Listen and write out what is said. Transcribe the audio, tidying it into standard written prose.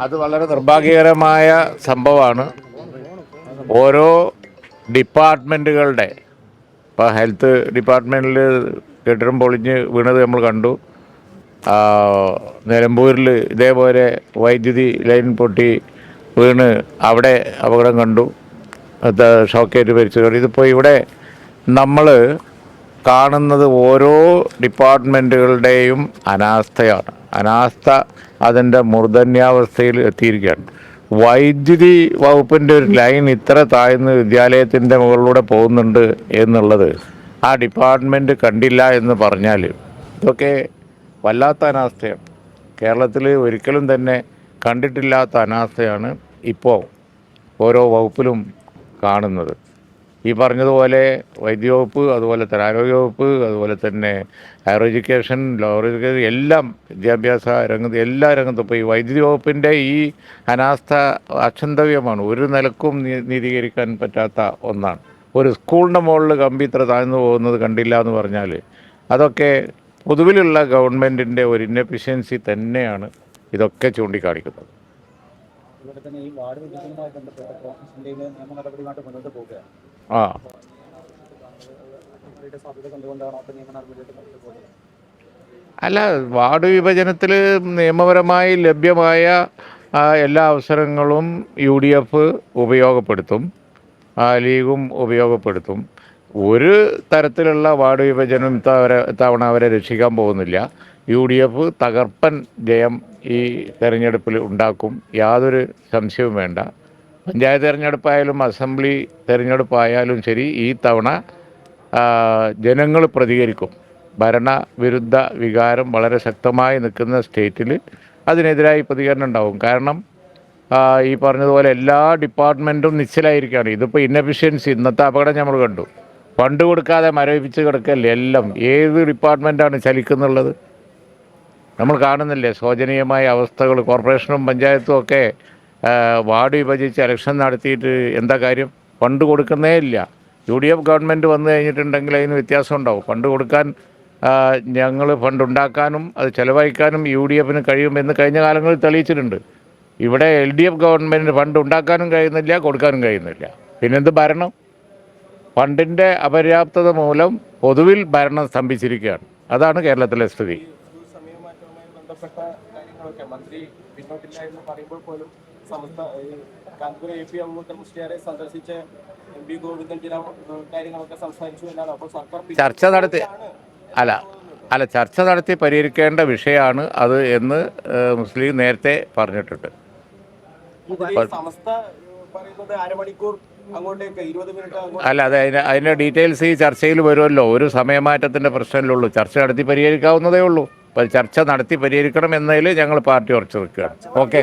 അത് വളരെ നിർഭാഗ്യകരമായ സംഭവമാണ്. ഓരോ ഡിപ്പാർട്ട്മെൻറ്റുകളുടെ ഇപ്പോൾ ഹെൽത്ത് ഡിപ്പാർട്ട്മെൻറ്റിൽ കെട്ടിടം പൊളിഞ്ഞ് വീണത് നമ്മൾ കണ്ടു. നിലമ്പൂരിൽ ഇതേപോലെ വൈദ്യുതി ലൈൻ പൊട്ടി വീണ് അവിടെ അപകടം കണ്ടു. അത് ഷോക്കേറ്റ് മരിച്ചു. ഇതിപ്പോൾ ഇവിടെ നമ്മൾ കാണുന്നത് ഓരോ ഡിപ്പാർട്ട്മെൻറ്റുകളുടെയും അനാസ്ഥയാണ്. അനാസ്ഥ അതിൻ്റെ മൂർധന്യാവസ്ഥയിൽ എത്തിയിരിക്കുകയാണ്. വൈദ്യുതി വകുപ്പിൻ്റെ ഒരു ലൈൻ ഇത്ര താഴ്ന്ന് വിദ്യാലയത്തിൻ്റെ മുകളിലൂടെ പോകുന്നുണ്ട് എന്നുള്ളത് ആ ഡിപ്പാർട്ട്മെൻറ്റ് കണ്ടില്ല എന്ന് പറഞ്ഞാൽ ഇതൊക്കെ വല്ലാത്ത അനാസ്ഥയാണ്. കേരളത്തിൽ ഒരിക്കലും തന്നെ കണ്ടിട്ടില്ലാത്ത അനാസ്ഥയാണ് ഇപ്പോൾ ഓരോ വകുപ്പിലും കാണുന്നത്. ഈ പറഞ്ഞതുപോലെ വൈദ്യവകുപ്പ്, അതുപോലെ തന്നെ ആരോഗ്യവകുപ്പ്, അതുപോലെ തന്നെ ഹയർ എഡ്യൂക്കേഷൻ, ലോവർ എഡ്യൂക്കേഷൻ, എല്ലാം വിദ്യാഭ്യാസ രംഗത്ത് എല്ലാ രംഗത്തും ഇപ്പോൾ ഈ വൈദ്യുതി വകുപ്പിൻ്റെ ഈ അനാസ്ഥ അക്ഷന്തവ്യമാണ്. ഒരു നിലക്കും നീതീകരിക്കാൻ പറ്റാത്ത ഒന്നാണ്. ഒരു സ്കൂളിൻ്റെ മുകളിൽ കമ്പി ഇത്ര താഴ്ന്നു പോകുന്നത് കണ്ടില്ല എന്ന് പറഞ്ഞാൽ അതൊക്കെ പൊതുവിലുള്ള ഗവൺമെൻറ്റിൻ്റെ ഒരു ഇന്നെഫിഷ്യൻസി തന്നെയാണ് ഇതൊക്കെ ചൂണ്ടിക്കാണിക്കുന്നത്. അതുപോലെ തന്നെ ഈ വാർഡ് വിഭജനവുമായി ബന്ധപ്പെട്ട കോൺഗ്രസിന്റെ നിയമ നടപടിയുമായിട്ട് മുന്നോട്ട് പോവുകയാണ്. സാധ്യത കണ്ടുകൊണ്ടാണ് അപ്പോൾ നിയമ നടപടിയായിട്ട് മുന്നോട്ട് പോകുന്നത്. അല്ല, വാർഡ് വിഭജനത്തിൽ നിയമപരമായി ലഭ്യമായ എല്ലാ അവസരങ്ങളും UDF ഉപയോഗപ്പെടുത്തും, ലീഗും ഉപയോഗപ്പെടുത്തും. ഒരു തരത്തിലുള്ള വാർഡ് വിഭജനം ഇത്തവണ അവരെ രക്ഷിക്കാൻ പോകുന്നില്ല. UDF തകർപ്പൻ ജയം ഈ തെരഞ്ഞെടുപ്പിൽ ഉണ്ടാക്കും, യാതൊരു സംശയവും വേണ്ട. പഞ്ചായത്ത് തെരഞ്ഞെടുപ്പായാലും അസംബ്ലി തെരഞ്ഞെടുപ്പായാലും ശരി, ഈ തവണ ജനങ്ങൾ പ്രതികരിക്കും. ഭരണവിരുദ്ധ വികാരം വളരെ ശക്തമായി നിൽക്കുന്ന സ്റ്റേറ്റിൽ അതിനെതിരായി പ്രതികരണം ഉണ്ടാവും. കാരണം ഈ പറഞ്ഞതുപോലെ എല്ലാ ഡിപ്പാർട്ട്മെൻറ്റും നിശ്ചലായിരിക്കുകയാണ്. ഇതിപ്പോൾ ഇന്നെഫിഷ്യൻസി, ഇന്നത്തെ അപകടം നമ്മൾ കണ്ടു. ഫണ്ട് കൊടുക്കാതെ മരവിപ്പിച്ച് കിടക്കല്ലേ എല്ലാം. ഏത് ഡിപ്പാർട്ട്മെൻറ്റാണ് ചലിക്കുന്നുള്ളത് നമ്മൾ കാണുന്നില്ലേ? ശോചനീയമായ അവസ്ഥകൾ. കോർപ്പറേഷനും പഞ്ചായത്തും ഒക്കെ വാർഡ് വിഭജിച്ച് ഇലക്ഷൻ നടത്തിയിട്ട് എന്താ കാര്യം? ഫണ്ട് കൊടുക്കുന്നേ ഇല്ല. UDF ഗവൺമെൻറ് വന്നു കഴിഞ്ഞിട്ടുണ്ടെങ്കിൽ അതിന് വ്യത്യാസം ഉണ്ടാവും. ഫണ്ട് കൊടുക്കാൻ ഞങ്ങൾ ഫണ്ട് ഉണ്ടാക്കാനും അത് ചെലവഴിക്കാനും UDFന് കഴിയുമെന്ന് കഴിഞ്ഞ കാലങ്ങളിൽ തെളിയിച്ചിട്ടുണ്ട്. ഇവിടെ LDF ഗവൺമെൻറ്റിന് ഫണ്ട് ഉണ്ടാക്കാനും കഴിയുന്നില്ല, കൊടുക്കാനും കഴിയുന്നില്ല. പിന്നെന്ത് ഭരണം? ഫണ്ടിൻ്റെ അപര്യാപ്തത മൂലം പൊതുവിൽ ഭരണം സ്തംഭിച്ചിരിക്കുകയാണ്. അതാണ് കേരളത്തിലെ സ്ഥിതി. മന്ത്രി പിന്നോട്ടില്ല എന്ന് പറയുമ്പോൾ പോലും കാൺപൂർ AP അബൂബക്കർ മുസ്ലിയാരെ സന്ദർശിച്ച് MP ഗോവിന്ദൻ ചില കാര്യങ്ങളൊക്കെ സംസാരിച്ചു എന്നാണ്. അപ്പോൾ സർക്കാർ ചർച്ച നടത്തി പരിഹരിക്കേണ്ട വിഷയമാണ് അത് എന്ന് മുസ്ലിം നേരത്തെ പറഞ്ഞിട്ടുണ്ട്. അല്ല, അതിൻ്റെ ഡീറ്റെയിൽസ് ഈ ചർച്ചയിൽ വരുമല്ലോ. ഒരു സമയമാറ്റത്തിൻ്റെ പ്രശ്നമല്ലേ ചർച്ച നടത്തി പരിഹരിക്കാവുന്നതേ ഉള്ളൂ. അപ്പോൾ ചർച്ച നടത്തി പരിഹരിക്കണം എന്നതിൽ ഞങ്ങൾ പാർട്ടി ഉറച്ചു നിൽക്കുകയാണ്. ഓക്കെ.